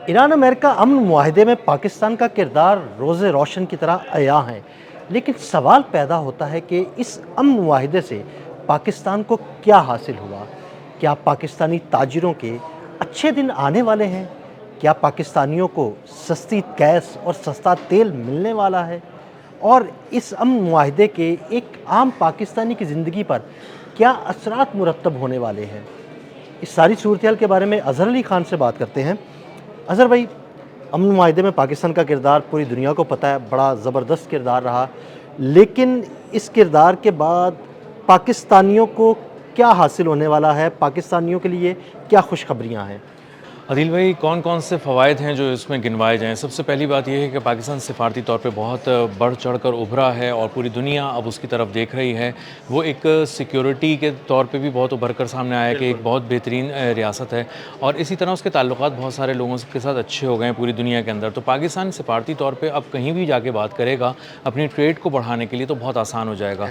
ایران امریکہ امن معاہدے میں پاکستان کا کردار روز روشن کی طرح عیاں ہے، لیکن سوال پیدا ہوتا ہے کہ اس امن معاہدے سے پاکستان کو کیا حاصل ہوا؟ کیا پاکستانی تاجروں کے اچھے دن آنے والے ہیں؟ کیا پاکستانیوں کو سستی گیس اور سستا تیل ملنے والا ہے؟ اور اس امن معاہدے کے ایک عام پاکستانی کی زندگی پر کیا اثرات مرتب ہونے والے ہیں؟ اس ساری صورتحال کے بارے میں اظہر علی خان سے بات کرتے ہیں۔ اظہر بھائی، امن معاہدے میں پاکستان کا کردار پوری دنیا کو پتہ ہے، بڑا زبردست کردار رہا، لیکن اس کردار کے بعد پاکستانیوں کو کیا حاصل ہونے والا ہے؟ پاکستانیوں کے لیے کیا خوشخبریاں ہیں؟ عدیل بھائی، کون کون سے فوائد ہیں جو اس میں گنوائے جائیں؟ سب سے پہلی بات یہ ہے کہ پاکستان سفارتی طور پہ بہت بڑھ چڑھ کر ابھرا ہے اور پوری دنیا اب اس کی طرف دیکھ رہی ہے۔ وہ ایک سیکیورٹی کے طور پہ بھی بہت ابھر کر سامنے آیا کہ ایک بہت بہترین ریاست ہے، اور اسی طرح اس کے تعلقات بہت سارے لوگوں کے ساتھ اچھے ہو گئے ہیں پوری دنیا کے اندر۔ تو پاکستان سفارتی طور پہ اب کہیں بھی جا کے بات کرے گا اپنی ٹریڈ کو بڑھانے کے لیے تو بہت آسان ہو جائے گا۔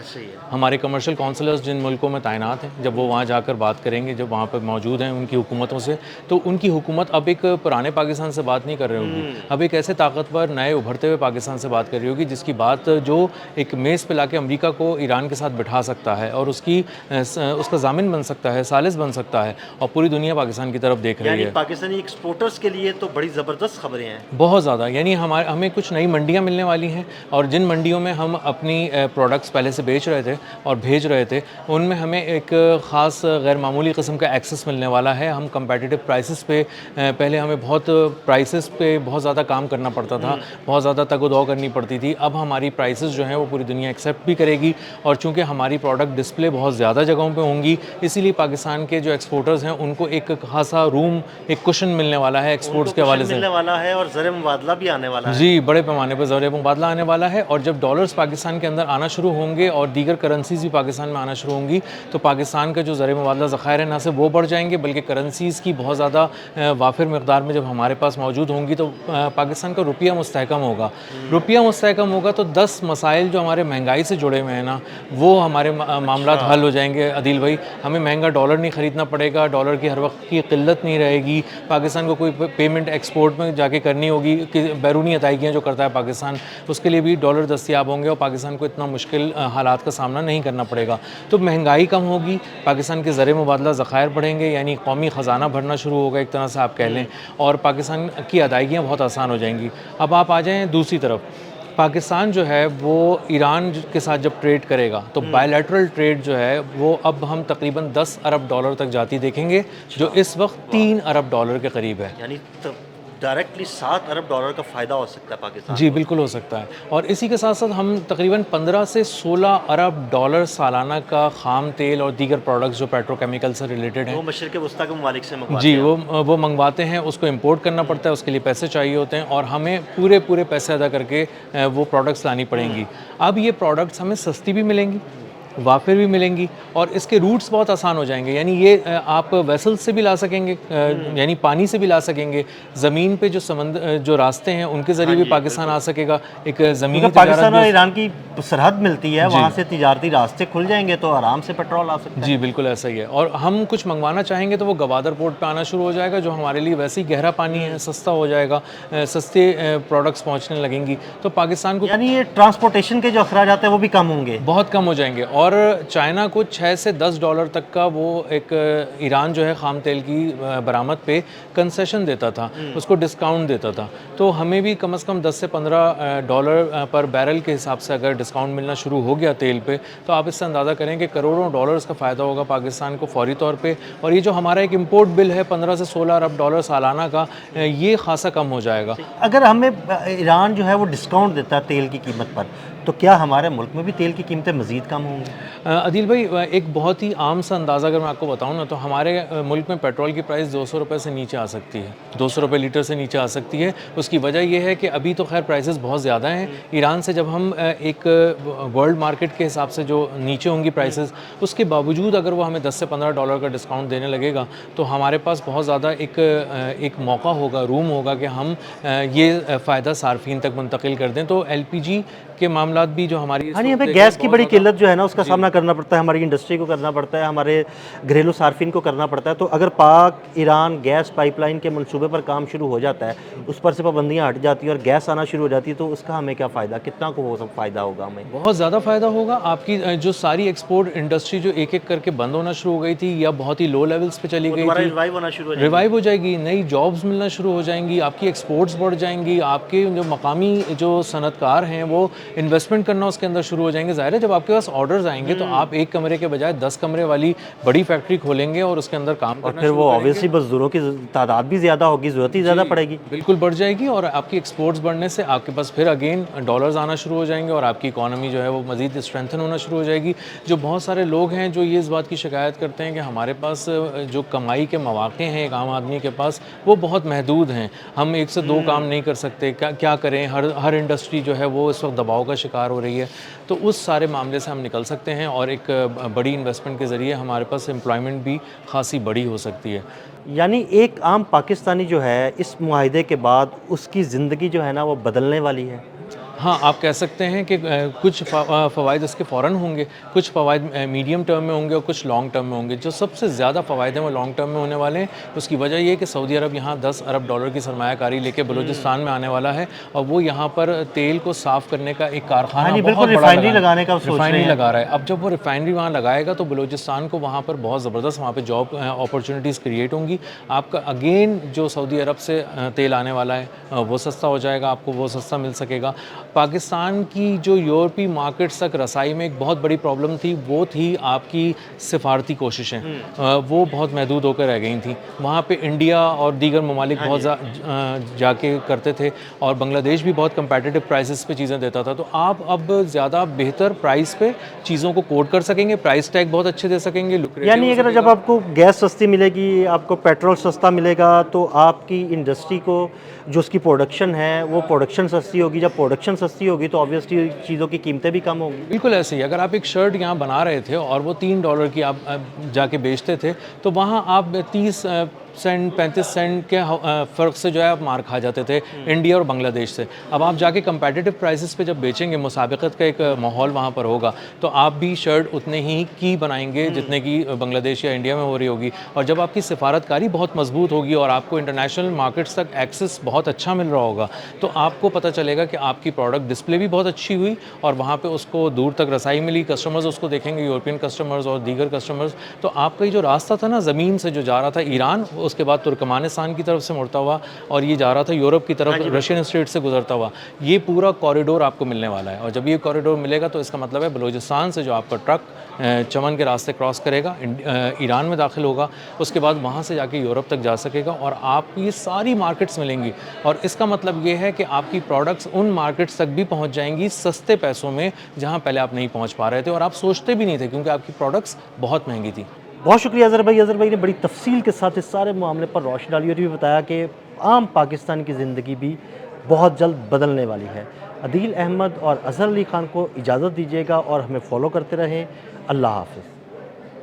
ہمارے کمرشل کونسلرز جن ملکوں میں تعینات ہیں، جب وہ وہاں جا کر بات کریں گے، جب وہاں پہ موجود ہیں ان کی حکومتوں سے، تو ان کی حکومت اب ایک پرانے پاکستان سے بات نہیں کر رہی ہوگی، اب ایک ایسے طاقتور نئے ابھرتے ہوئے پاکستان سے بات کر رہی ہوگی جس کی بات جو ایک میز پہ لا کے امریکہ کو ایران کے ساتھ بٹھا سکتا ہے اور اس کا ضامن بن سکتا ہے، ثالث بن سکتا ہے، اور پوری دنیا پاکستان کی طرف دیکھ رہی ہے۔ یعنی پاکستانی ایکسپورٹرز کے لیے تو بڑی زبردست خبریں ہیں۔ بہت زیادہ، یعنی ہمیں کچھ نئی منڈیاں ملنے والی ہیں، اور جن منڈیوں میں ہم اپنی پروڈکٹس پہلے سے بیچ رہے تھے اور بھیج رہے تھے، ان میں ہمیں ایک خاص غیر معمولی قسم کا ایکسس ملنے والا ہے۔ ہم کمپیٹیٹیو پرائسز پہ پہلے ہمیں بہت پرائسز پہ بہت زیادہ کام کرنا پڑتا تھا، بہت زیادہ تگ و دو کرنی پڑتی تھی۔ اب ہماری پرائسز جو ہیں وہ پوری دنیا ایکسیپٹ بھی کرے گی، اور چونکہ ہماری پروڈکٹ ڈسپلے بہت زیادہ جگہوں پہ ہوں گی، اسی لیے پاکستان کے جو ایکسپورٹرز ہیں ان کو ایک خاصا روم، ایک کشن ملنے والا ہے ایکسپورٹس کے حوالے سے، ملنے والا ہے، اور زر مبادلہ بھی آنے والا ہے۔ جی، بڑے پیمانے پر زر مبادلہ آنے والا ہے، اور جب ڈالرز پاکستان کے اندر آنا شروع ہوں گے اور دیگر کرنسیز بھی پاکستان میں آنا شروع ہوں گی، تو پاکستان کا جو زر مبادلہ ذخائر ہیں نہ صرف وہ بڑھ جائیں گے، بلکہ کرنسیز کی بہت زیادہ وافر مقدار میں جب ہمارے پاس موجود ہوں گی تو پاکستان کا روپیہ مستحکم ہوگا۔ روپیہ مستحکم ہوگا تو 10 مسائل جو ہمارے مہنگائی سے جڑے ہوئے ہیں نا، وہ ہمارے معاملات حل ہو جائیں گے عدیل بھائی۔ ہمیں مہنگا ڈالر نہیں خریدنا پڑے گا، ڈالر کی ہر وقت کی قلت نہیں رہے گی، پاکستان کو کوئی پیمنٹ ایکسپورٹ میں جا کے کرنی ہوگی کہ بیرونی ادائیگیاں جو کرتا ہے پاکستان، اس کے لیے بھی ڈالر دستیاب ہوں گے، اور پاکستان کو اتنا مشکل حالات کا سامنا نہیں کرنا پڑے گا۔ تو مہنگائی کم ہوگی، پاکستان کے زر مبادلہ ذخائر بڑھیں گے، یعنی قومی خزانہ بھرنا شروع ہوگا ایک طرح سے آپ کہہ لیں، اور پاکستان کی ادائیگیاں بہت آسان ہو جائیں گی۔ اب آپ آ جائیں دوسری طرف، پاکستان جو ہے وہ ایران کے ساتھ جب ٹریڈ کرے گا تو بائی لیٹرل ٹریڈ جو ہے وہ اب ہم تقریباً 10 ارب ڈالر تک جاتی دیکھیں گے، جو اس وقت 3 ارب ڈالر کے قریب ہے۔ یعنی ڈائریکٹلی 7 ارب ڈالر کا فائدہ ہو سکتا ہے پاکستان جی کو۔ بالکل ہو سکتا ہے، اور اسی کے ساتھ ساتھ ہم تقریباً 15 سے 16 ارب ڈالر سالانہ کا خام تیل اور دیگر پروڈکٹس جو پیٹرو کیمیکل سے ریلیٹڈ ہیں، وہ مشرق وسطیٰ کے ممالک سے منگواتے جی ہیں۔ وہ منگواتے ہیں، اس کو امپورٹ کرنا پڑتا ہے، اس کے لیے پیسے چاہیے ہوتے ہیں، اور ہمیں پورے پیسے ادا کر کے وہ پروڈکٹس لانی پڑیں گی۔ اب یہ پروڈکٹس ہمیں سستی بھی ملیں گی، وافر بھی ملیں گی، اور اس کے روٹس بہت آسان ہو جائیں گے، یعنی یہ آپ ویسل سے بھی لا سکیں گے، یعنی پانی سے بھی لا سکیں گے، زمین پہ جو راستے ہیں ان کے ذریعے بھی پاکستان آ سکے گا، ایک زمینی تجارت پاکستان اور ایران کی سرحد ملتی ہے، جی وہاں سے تجارتی راستے کھل جائیں گے تو آرام سے پیٹرول آ سکتا ہے۔ جی بالکل ایسا ہی ہے، اور ہم کچھ منگوانا چاہیں گے تو وہ گوادر پورٹ پہ آنا شروع ہو جائے گا، جو ہمارے لیے ویسے ہی گہرا پانی ہے، سستا ہو جائے گا، سستے پروڈکٹس پہنچنے لگیں گی، تو پاکستان کو یعنی یہ ٹرانسپورٹیشن کے جو اخراجات ہیں وہ بھی کم ہوں گے، بہت کم ہو جائیں گے۔ اور چائنا کو 6 سے 10 ڈالر تک کا وہ ایک ایران جو ہے خام تیل کی برآمد پہ کنسیشن دیتا تھا، اس کو ڈسکاؤنٹ دیتا تھا، تو ہمیں بھی کم از کم 10 سے 15 ڈالر پر بیرل کے حساب سے اگر ڈسکاؤنٹ ملنا شروع ہو گیا تیل پہ، تو آپ اس سے اندازہ کریں کہ کروڑوں ڈالرز کا فائدہ ہوگا پاکستان کو فوری طور پہ، اور یہ جو ہمارا ایک امپورٹ بل ہے 15 سے 16 ارب ڈالر سالانہ کا، یہ خاصا کم ہو جائے گا۔ اگر ہمیں ایران جو ہے وہ ڈسکاؤنٹ دیتا ہے تیل کی قیمت پر، تو کیا ہمارے ملک میں بھی تیل کی قیمتیں مزید کم ہوں گی؟ عدیل بھائی، ایک بہت ہی عام سا اندازہ اگر میں آپ کو بتاؤں نا، تو ہمارے ملک میں پیٹرول کی پرائس 200 روپے سے نیچے آ سکتی ہے، 200 روپے لیٹر سے نیچے آ سکتی ہے۔ اس کی وجہ یہ ہے کہ ابھی تو خیر پرائسز بہت زیادہ ہیں، ایران سے جب ہم ایک ورلڈ مارکیٹ کے حساب سے جو نیچے ہوں گی پرائسز، اس کے باوجود اگر وہ ہمیں 10 سے 15 ڈالر کا ڈسکاؤنٹ دینے لگے گا تو ہمارے پاس بہت زیادہ ایک موقع ہوگا، روم ہوگا کہ ہم یہ فائدہ صارفین تک منتقل کر دیں۔ تو ایل پی جی کے معاملات بھی جو ہماری ہاں ہمیں گیس کی بڑی قلت جو ہے نا اس کا سامنا کرنا پڑتا ہے، ہماری انڈسٹری کو کرنا پڑتا ہے، ہمارے گھریلو صارفین کو کرنا پڑتا ہے. تو اگر پاک ایران گیس پائپ لائن کے منصوبے پر کام شروع ہو جاتا ہے، اس پر سے پابندیاں ہٹ جاتی ہیں اور گیس آنا شروع ہو جاتی ہے، تو اس کا ہمیں کیا فائدہ، کتنا کو فائدہ ہوگا ہمیں؟ بہت زیادہ فائدہ ہوگا. آپ کی جو ساری ایکسپورٹ انڈسٹری جو ایک ایک کر کے بند ہونا شروع ہو گئی تھی یا بہت ہی لو لیولز پہ چلی گئی تھی، ریوائیو ہونا شروع ہو ریوائیو ہو جائے گی. نئی جابز ملنا شروع ہو جائیں گی، آپ کی ایکسپورٹس بڑھ جائیں گی، آپ کے جو مقامی جو صنعت کار ہیں وہ انویسٹمنٹ کرنا اس کے اندر شروع ہو جائیں گے. ظاہر ہے جب آپ کے پاس آرڈرز آئیں گے تو آپ ایک کمرے کے بجائے 10 کمرے والی بڑی فیکٹری کھولیں گے اور اس کے اندر کام اور کرنا پھر شروع وہ کریں گے. آبویسلی مزدوروں کی تعداد بھی زیادہ ہوگی، ضرورت ہی زیادہ پڑے گی. بالکل بڑھ جائے گی اور آپ کی ایکسپورٹس بڑھنے سے آپ کے پاس پھر اگین ڈالرز آنا شروع ہو جائیں گے اور آپ کی اکانومی جو ہے وہ مزید اسٹرینتھن ہونا شروع ہو جائے گی. جو بہت سارے لوگ ہیں جو یہ اس بات کی شکایت کرتے ہیں کہ ہمارے پاس جو کمائی کے مواقع ہیں ایک عام آدمی کے پاس وہ بہت محدود ہیں، ہم ایک سے دو کام نہیں کر سکتے، کیا کریں، ہر انڈسٹری جو ہے وہ اس وقت دباؤ کا شکار ہو رہی ہے. تو اس سارے معاملے سے ہم نکل سکتے ہیں اور ایک بڑی انویسٹمنٹ کے ذریعے ہمارے پاس امپلائمنٹ بھی خاصی بڑی ہو سکتی ہے. یعنی ایک عام پاکستانی جو ہے اس معاہدے کے بعد اس کی زندگی جو ہے نا وہ بدلنے والی ہے. ہاں آپ کہہ سکتے ہیں کہ کچھ فوائد اس کے فوراً ہوں گے، کچھ فوائد میڈیم ٹرم میں ہوں گے اور کچھ لانگ ٹرم میں ہوں گے. جو سب سے زیادہ فوائد ہیں وہ لانگ ٹرم میں ہونے والے ہیں. اس کی وجہ یہ ہے کہ سعودی عرب یہاں 10 ارب ڈالر کی سرمایہ کاری لے کے بلوچستان میں آنے والا ہے اور وہ یہاں پر تیل کو صاف کرنے کا ایک کارخانہ بہت بڑا ریفائنری لگانے کا ریفائنری لگا رہا ہے. اب جب وہ ریفائنری وہاں لگائے گا تو بلوچستان کو وہاں پر بہت زبردست وہاں پہ جاب اپرچونیٹیز کریٹ ہوں گی. آپ کا اگین جو سعودی عرب سے تیل آنے والا ہے وہ سستا ہو جائے گا، آپ کو وہ سستا مل سکے گا. پاکستان کی جو یورپی مارکیٹس تک رسائی میں ایک بہت بڑی پرابلم تھی وہ تھی آپ کی سفارتی کوششیں، وہ بہت محدود ہو کر رہ گئی تھیں. وہاں پہ انڈیا اور دیگر ممالک بہت جا کے کرتے تھے اور بنگلہ دیش بھی بہت کمپیٹیٹو پرائسز پہ چیزیں دیتا تھا. تو آپ اب زیادہ بہتر پرائس پہ چیزوں کو کوٹ کر سکیں گے، پرائس ٹیگ بہت اچھے دے سکیں گے. یعنی اگر جب آپ کو گیس سستی ملے گی، آپ کو پیٹرول سستا ملے گا، تو آپ کی انڈسٹری کو جو اس کی پروڈکشن ہے وہ پروڈکشن سستی ہوگی. جب پروڈکشن سستی ہوگی تو آبویسلی چیزوں کی قیمتیں بھی کم ہوگی. بالکل ایسے ہی اگر آپ ایک شرٹ یہاں بنا رہے تھے اور وہ $3 کی آپ جا کے بیچتے تھے تو وہاں آپ 30 سینٹ 35 سینٹ کے فرق سے جو ہے آپ مار کھا جاتے تھے انڈیا اور بنگلہ دیش سے. اب آپ جا کے کمپیٹیٹو پرائسز پہ جب بیچیں گے، مسابقت کا ایک ماحول وہاں پر ہوگا تو آپ بھی شرٹ اتنے ہی کی بنائیں گے جتنے کی بنگلہ دیش یا انڈیا میں ہو رہی ہوگی. اور جب آپ کی سفارت کاری بہت مضبوط ہوگی اور آپ کو انٹرنیشنل مارکیٹس تک ایکسیس بہت اچھا مل رہا ہوگا تو آپ کو پتہ چلے گا کہ آپ کی پروڈکٹ ڈسپلے بھی بہت اچھی ہوئی اور وہاں پہ اس کو دور تک رسائی ملی. کسٹمرز اس کو دیکھیں گے، یورپین کسٹمرز اور دیگر کسٹمرز. تو آپ کا یہ جو راستہ تھا نا زمین سے جو جا رہا تھا ایران، اس کے بعد ترکمانستان کی طرف سے مڑتا ہوا اور یہ جا رہا تھا یورپ کی طرف رشین اسٹیٹ سے گزرتا ہوا، یہ پورا کوریڈور آپ کو ملنے والا ہے. اور جب یہ کوریڈور ملے گا تو اس کا مطلب ہے بلوچستان سے جو آپ کا ٹرک چمن کے راستے کراس کرے گا، ایران میں داخل ہوگا، اس کے بعد وہاں سے جا کے یورپ تک جا سکے گا اور آپ کو یہ ساری مارکیٹس ملیں گی. اور اس کا مطلب یہ ہے کہ آپ کی پروڈکٹس ان مارکیٹس تک بھی پہنچ جائیں گی سستے پیسوں میں جہاں پہلے آپ نہیں پہنچ پا رہے تھے اور آپ سوچتے بھی نہیں تھے کیونکہ آپ کی پروڈکٹس بہت مہنگی تھی. بہت شکریہ اظہر بھائی. اظہر بھائی نے بڑی تفصیل کے ساتھ اس سارے معاملے پر روشنی ڈالی اور یہ بتایا کہ عام پاکستان کی زندگی بھی بہت جلد بدلنے والی ہے. عدیل احمد اور اظہر علی خان کو اجازت دیجیے گا اور ہمیں فالو کرتے رہیں. اللہ حافظ.